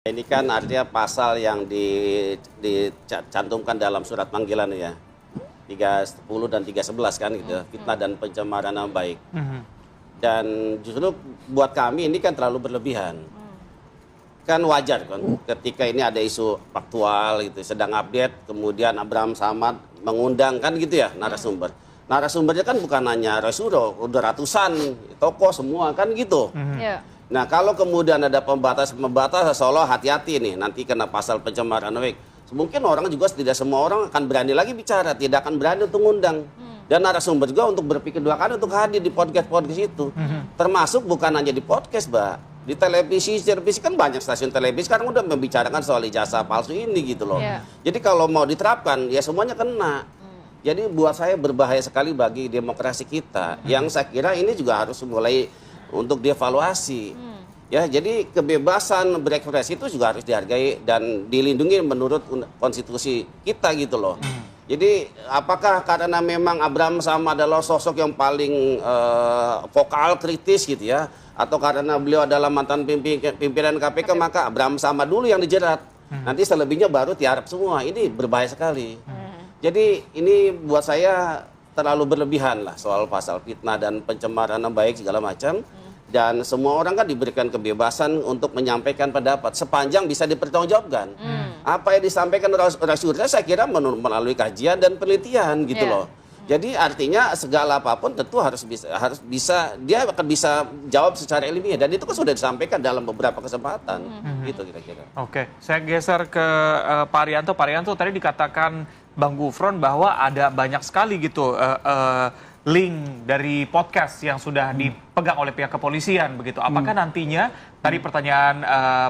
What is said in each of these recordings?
Ini kan artinya pasal yang dicantumkan dalam surat panggilan ya. 310 dan 311 kan gitu, fitnah dan pencemaran nama baik. Dan justru buat kami ini kan terlalu berlebihan. Kan wajar kan ketika ini ada isu faktual gitu, sedang update, kemudian Abraham Samad mengundang kan gitu ya narasumber. Narasumbernya kan bukan hanya Roy Suryo, udah ratusan tokoh semua kan gitu. Nah kalau kemudian ada pembatas seolah hati-hati nih nanti kena pasal pencemaran nama baik. Mungkin orang juga tidak semua orang akan berani lagi bicara, tidak akan berani untuk ngundang. Dan narasumber juga untuk berpikir dua kali untuk hadir di podcast itu. Termasuk bukan hanya di podcast, Mbak. Di televisi kan banyak stasiun televisi sekarang udah membicarakan soal ijazah palsu ini gitu loh. Jadi kalau mau diterapkan ya semuanya kena. Jadi buat saya berbahaya sekali bagi demokrasi kita. Yang saya kira ini juga harus mulai untuk dievaluasi. Ya, jadi kebebasan berekspresi itu juga harus dihargai dan dilindungi menurut konstitusi kita gitu loh. Jadi apakah karena memang Abraham Samad adalah sosok yang paling vokal kritis gitu ya, atau karena beliau adalah mantan pimpinan KPK maka Abraham Samad dulu yang dijerat. Nanti selebihnya baru tiarap semua. Ini berbahaya sekali. Jadi ini buat saya terlalu berlebihan lah soal pasal fitnah dan pencemaran nama baik segala macam. Dan semua orang kan diberikan kebebasan untuk menyampaikan pendapat sepanjang bisa dipertanggungjawabkan. Apa yang disampaikan Rasulullah saya kira melalui kajian dan penelitian gitu loh. Jadi artinya segala apapun tentu harus bisa dia akan bisa jawab secara ilmiah dan itu kan sudah disampaikan dalam beberapa kesempatan. Gitu kira-kira. Oke, saya geser ke Pak Arianto. Pak Arianto tadi dikatakan Bang Gufron bahwa ada banyak sekali gitu link dari podcast yang sudah dipegang oleh pihak kepolisian begitu. Apakah nantinya tadi pertanyaan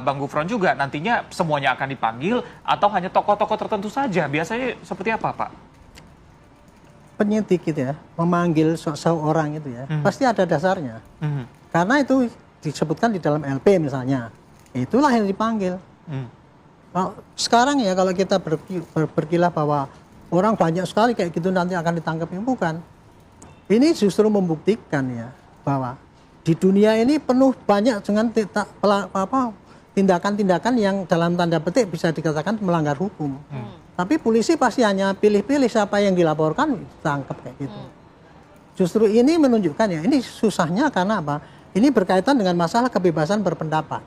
Bang Gufron juga nantinya semuanya akan dipanggil atau hanya tokoh-tokoh tertentu saja? Biasanya seperti apa, Pak? Penyidik gitu ya, memanggil seseorang itu ya, pasti ada dasarnya. Karena itu disebutkan di dalam LP misalnya. Itulah yang dipanggil. Nah, sekarang ya kalau kita berkilah bahwa orang banyak sekali kayak gitu nanti akan ditangkap, ya bukan. Ini justru membuktikan ya bahwa di dunia ini penuh banyak dengan tindakan-tindakan yang dalam tanda petik bisa dikatakan melanggar hukum. Tapi polisi pasti hanya pilih-pilih siapa yang dilaporkan tangkap kayak gitu. Justru ini menunjukkan ya ini susahnya karena apa? Ini berkaitan dengan masalah kebebasan berpendapat,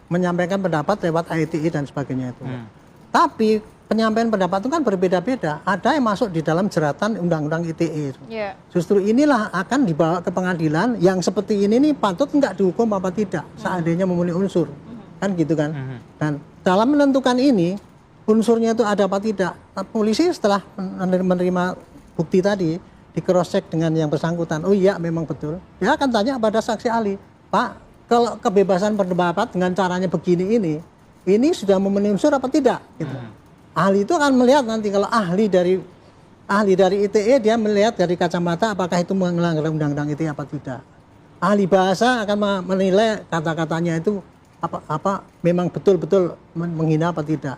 menyampaikan pendapat lewat ITE dan sebagainya itu. Tapi penyampaian pendapat itu kan berbeda-beda. Ada yang masuk di dalam jeratan undang-undang ITE. Justru inilah akan dibawa ke pengadilan yang seperti ini nih patut nggak dihukum apa tidak seandainya memenuhi unsur. Kan gitu kan. Dan dalam menentukan ini unsurnya itu ada apa tidak. Polisi setelah menerima bukti tadi di cross check dengan yang bersangkutan. Oh iya memang betul. Dia akan tanya pada saksi ahli. Pak, kalau kebebasan berpendapat dengan caranya begini ini sudah memenuhi unsur apa tidak gitu. Ahli itu akan melihat nanti kalau ahli dari ITE dia melihat dari kacamata apakah itu melanggar undang-undang ITE apa tidak. Ahli bahasa akan menilai kata-katanya itu apa memang betul-betul menghina apa tidak.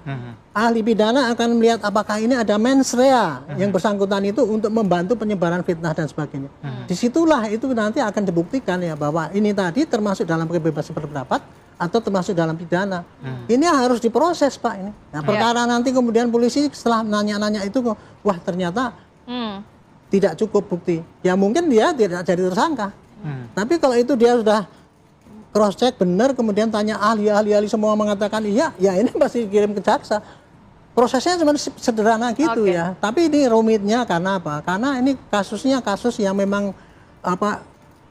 Ahli pidana akan melihat apakah ini ada mens rea yang bersangkutan itu untuk membantu penyebaran fitnah dan sebagainya. Disitulah itu nanti akan dibuktikan ya bahwa ini tadi termasuk dalam kebebasan berpendapat atau termasuk dalam pidana. Ini harus diproses Pak ini. Nah, perkara nanti kemudian polisi setelah nanya-nanya itu wah ternyata tidak cukup bukti. Ya mungkin dia tidak jadi tersangka. Tapi kalau itu dia sudah cross check benar kemudian tanya ahli semua mengatakan iya, ya ini pasti kirim ke jaksa. Prosesnya cuma sederhana gitu ya. Tapi ini rumitnya karena apa? Karena ini kasusnya kasus yang memang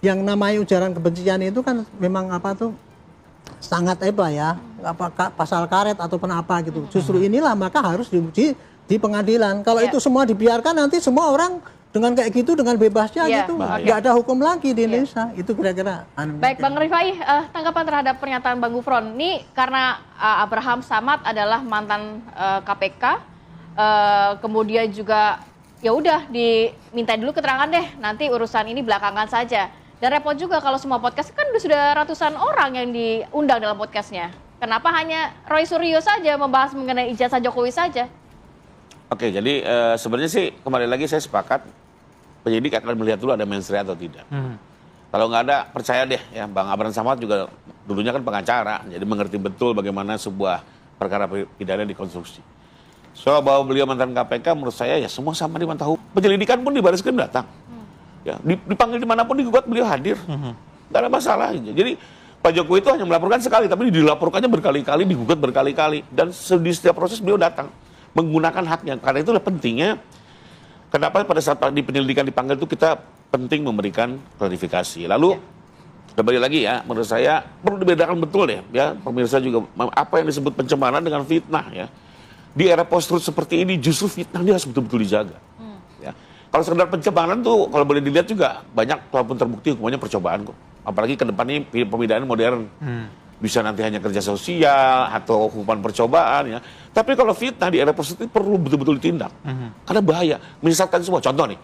yang namanya ujaran kebencian itu kan memang sangat ya, pasal karet ataupun apa gitu. Justru inilah maka harus diuji di pengadilan. Kalau itu semua dibiarkan nanti semua orang dengan kayak gitu dengan bebasnya gitu, nggak ada hukum lagi di Indonesia. Itu kira-kira. Baik Bang Rifai, tanggapan terhadap pernyataan Bang Gufron ini karena Abraham Samad adalah mantan KPK, kemudian juga ya udah diminta dulu keterangan deh, nanti urusan ini belakangan saja. Dan repot juga kalau semua podcast kan sudah ratusan orang yang diundang dalam podcastnya. Kenapa hanya Roy Suryo saja membahas mengenai ijazah Jokowi saja? Oke, jadi sebenarnya sih kembali lagi saya sepakat penyidik akan melihat dulu ada mens rea atau tidak. Kalau nggak ada, percaya deh ya, Bang Abraham Samad juga dulunya kan pengacara, jadi mengerti betul bagaimana sebuah perkara pidana dikonstruksi. Soal bahwa beliau mantan KPK, menurut saya ya semua sama di mata hukum. Penyelidikan pun di Barreskrim datang. Ya, dipanggil dimanapun digugat beliau hadir. Nggak ada masalah. Jadi Pak Jokowi itu hanya melaporkan sekali, tapi dilaporkannya berkali-kali, digugat berkali-kali. Dan di setiap proses beliau datang, menggunakan haknya. Karena itulah pentingnya, kenapa pada saat di penyelidikan dipanggil itu kita penting memberikan klarifikasi. Lalu, kembali lagi ya, menurut saya perlu dibedakan betul deh, ya pemirsa juga, apa yang disebut pencemaran dengan fitnah ya. Di era post-truth seperti ini justru fitnah dia harus betul-betul dijaga. Ya. Kalau sekedar pencemaran tuh kalau boleh dilihat juga banyak walaupun terbukti hukumannya percobaan kok. Apalagi ke depan ini pemidana modern. Bisa nanti hanya kerja sosial atau hukuman percobaan ya. Tapi kalau fitnah di era post-truth perlu betul-betul ditindak. Karena bahaya, menyesatkan semua. Contoh nih.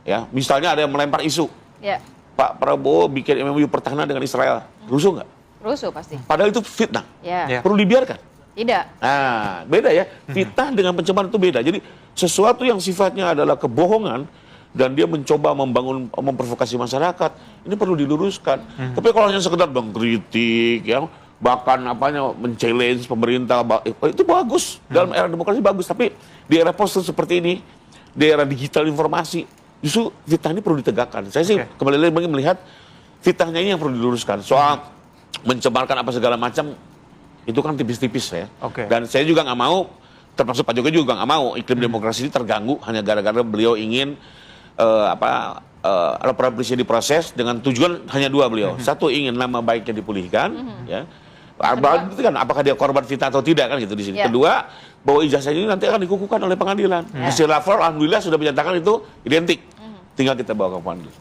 Ya, misalnya ada yang melempar isu. Ya. Pak Prabowo bikin MOU pertahanan dengan Israel. Rusuh nggak? Rusuh pasti. Padahal itu fitnah. Ya. Perlu dibiarkan. Tidak. Nah, beda ya. Fitnah dengan pencemaran itu beda. Jadi sesuatu yang sifatnya adalah kebohongan dan dia mencoba memprovokasi masyarakat, ini perlu diluruskan. Tapi kalau hanya sekedar mengkritik, ya, bahkan men-challenge pemerintah, itu bagus. Dalam era demokrasi bagus. Tapi di era post-truth seperti ini, di era digital informasi, justru fitnah ini perlu ditegakkan. Saya sih kembali lagi melihat fitnahnya ini yang perlu diluruskan. Soal mencemarkan apa segala macam, itu kan tipis-tipis ya. Dan saya juga nggak mau, termasuk Pak Jokowi juga nggak mau iklim demokrasi ini terganggu hanya gara-gara beliau ingin laporan polisi diproses dengan tujuan hanya dua beliau. Satu, ingin nama baiknya dipulihkan, ya. Itu kan apakah dia korban fitnah atau tidak kan gitu di sini. Kedua, bahwa ijazah ini nanti akan dikukuhkan oleh pengadilan. Hasil lapor alhamdulillah sudah menyatakan itu identik. Tinggal kita bawa ke pengadilan.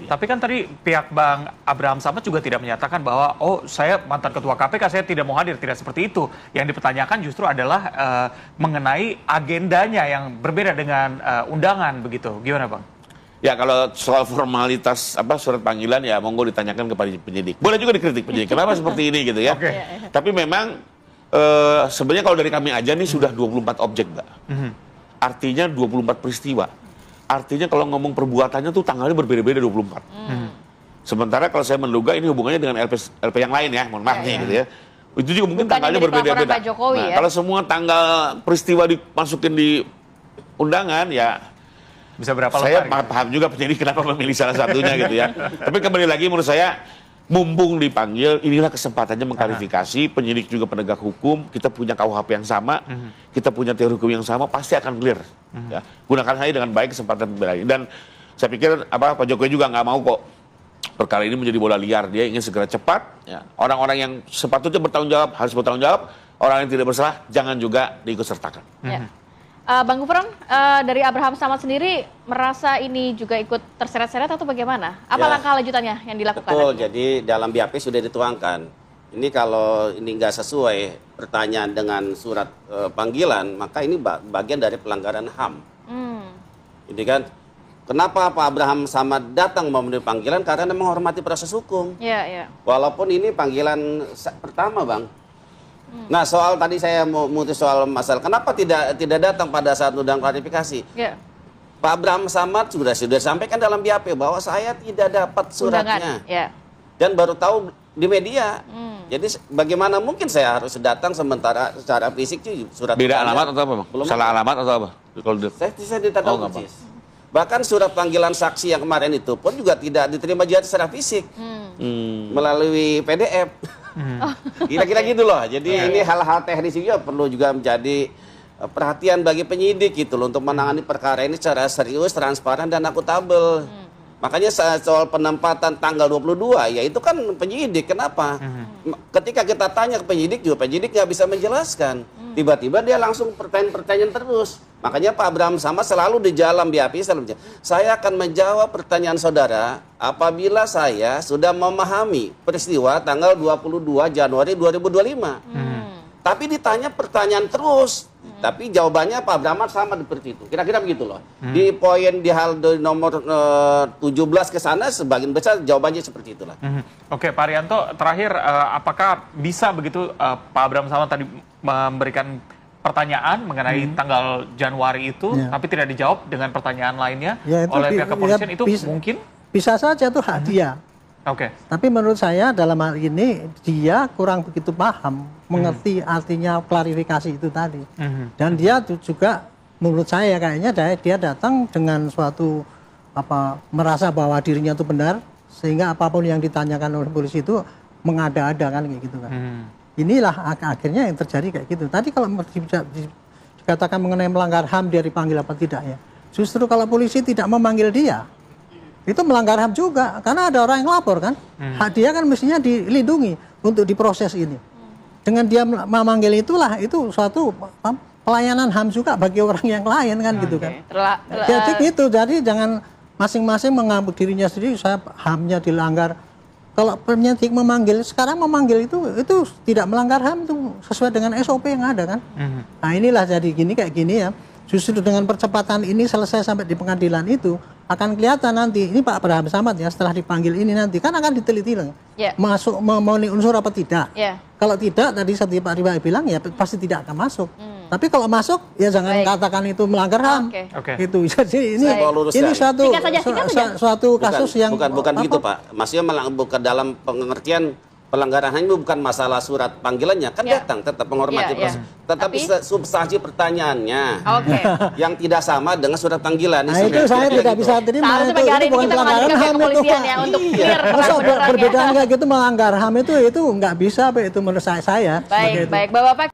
Tapi kan tadi pihak Bang Abraham Samad juga tidak menyatakan bahwa saya mantan ketua KPK, saya tidak mau hadir, tidak seperti itu. Yang dipertanyakan justru adalah mengenai agendanya yang berbeda dengan undangan begitu. Gimana Bang? Ya kalau soal formalitas surat panggilan ya monggo ditanyakan kepada penyidik. Boleh juga dikritik penyidik. Kenapa seperti ini gitu ya? Tapi memang sebenarnya kalau dari kami aja nih sudah 24 objek, Mbak. Artinya 24 peristiwa. Artinya kalau ngomong perbuatannya tuh tanggalnya berbeda-beda 24. Sementara kalau saya menduga ini hubungannya dengan LP yang lain ya, mohon maaf nih gitu ya. Itu juga mungkin tanggalnya berbeda-beda. Nah, kalau semua tanggal peristiwa dimasukin di undangan ya bisa berapa saya lembar? Saya paham juga penyidik kenapa memilih salah satunya gitu ya. Tapi kembali lagi menurut saya mumpung dipanggil, inilah kesempatannya mengklarifikasi, penyidik juga penegak hukum, kita punya KUHP yang sama, kita punya teori hukum yang sama, pasti akan clear. Ya. Gunakan saja dengan baik kesempatan membela diri. Dan saya pikir Pak Jokowi juga nggak mau kok perkara ini menjadi bola liar, dia ingin segera cepat. Ya. Orang-orang yang sepatutnya bertanggung jawab harus bertanggung jawab, orang yang tidak bersalah jangan juga diikut sertakan. Bang Gufron, dari Abraham Samad sendiri merasa ini juga ikut terseret-seret atau bagaimana? Apa langkah lanjutannya yang dilakukan? Betul, jadi dalam BAP sudah dituangkan. Ini kalau ini nggak sesuai pertanyaan dengan surat panggilan, maka ini bagian dari pelanggaran HAM. Jadi kan, kenapa Pak Abraham Samad datang memenuhi panggilan? Karena menghormati proses hukum. Walaupun ini panggilan pertama, Bang. Nah, soal tadi saya mau mutus soal masalah kenapa tidak datang pada saat undang klarifikasi. Pak Abraham Samad sudah sampaikan dalam BAP bahwa saya tidak dapat suratnya. Dan baru tahu di media. Jadi bagaimana mungkin saya harus datang sementara secara fisik surat beda alamat atau apa, Bang? Belum salah alamat atau apa? Saya tidak tahu persis. Bahkan surat panggilan saksi yang kemarin itu pun juga tidak diterima juga secara fisik. Melalui PDF. Kira-kira gitu loh. Jadi ini hal-hal teknis juga perlu juga menjadi perhatian bagi penyidik gitu loh untuk menangani perkara ini secara serius, transparan dan akuntabel. Makanya soal penempatan tanggal 22 ya itu kan penyidik. Kenapa? Ketika kita tanya ke penyidik juga penyidik nggak bisa menjelaskan. Tiba-tiba dia langsung pertanyaan-pertanyaan terus. Makanya Pak Abraham Samad selalu di dalam BAP saya akan menjawab pertanyaan saudara apabila saya sudah memahami peristiwa tanggal 22 Januari 2025. Tapi ditanya pertanyaan terus. Tapi jawabannya Pak Abraham Samad seperti itu. Kira-kira begitu loh. Di poin di hal nomor 17 ke sana sebagian besar jawabannya seperti itulah. Oke, Pak Arianto, terakhir apakah bisa begitu Pak Abraham Samad tadi memberikan pertanyaan mengenai tanggal Januari itu, tapi tidak dijawab dengan pertanyaan lainnya oleh pihak kepolisian itu mungkin? Bisa saja itu hak dia. Oke. Tapi menurut saya dalam hal ini dia kurang begitu paham, mengerti artinya klarifikasi itu tadi. Dan dia juga menurut saya kayaknya dia datang dengan suatu merasa bahwa dirinya itu benar, sehingga apapun yang ditanyakan oleh polisi itu mengada-ada kan kayak gitu kan. Inilah akhirnya yang terjadi kayak gitu. Tadi kalau dikatakan mengenai melanggar HAM dia dipanggil apa tidak ya. Justru kalau polisi tidak memanggil dia, itu melanggar HAM juga, karena ada orang yang lapor kan. Hak dia kan mestinya dilindungi untuk diproses ini. Dengan dia memanggil itulah, itu suatu pelayanan HAM juga bagi orang yang lain kan gitu kan. Jadi gitu, jadi jangan masing-masing mengambil dirinya sendiri, saya HAM-nya dilanggar. Kalau penyidik memanggil, sekarang memanggil itu tidak melanggar HAM, itu sesuai dengan SOP yang ada kan. Nah inilah jadi gini kayak gini ya. Justru dengan percepatan ini selesai sampai di pengadilan itu akan kelihatan nanti ini Pak Abraham Samad ya setelah dipanggil ini nanti kan akan diteliti lah masuk memenuhi unsur apa tidak. Kalau tidak tadi seperti Pak Riba bilang ya pasti tidak akan masuk. Tapi kalau masuk ya jangan katakan itu melanggar HAM. Itu jadi ini suatu kasus yang bukan begitu Pak. Maksudnya bukan dalam pengertian pelanggaran HAM itu bukan masalah surat panggilannya, kan datang tetap menghormati proses. Tetapi substansi pertanyaannya yang tidak sama dengan surat panggilan. Nah itu saya tidak bisa terima, itu bukan pelanggaran HAM itu Pak. Ya, untuk Masa perbedaan kayak gitu melanggar HAM itu nggak bisa, itu menurut saya. Baik, Bapak-Bapak.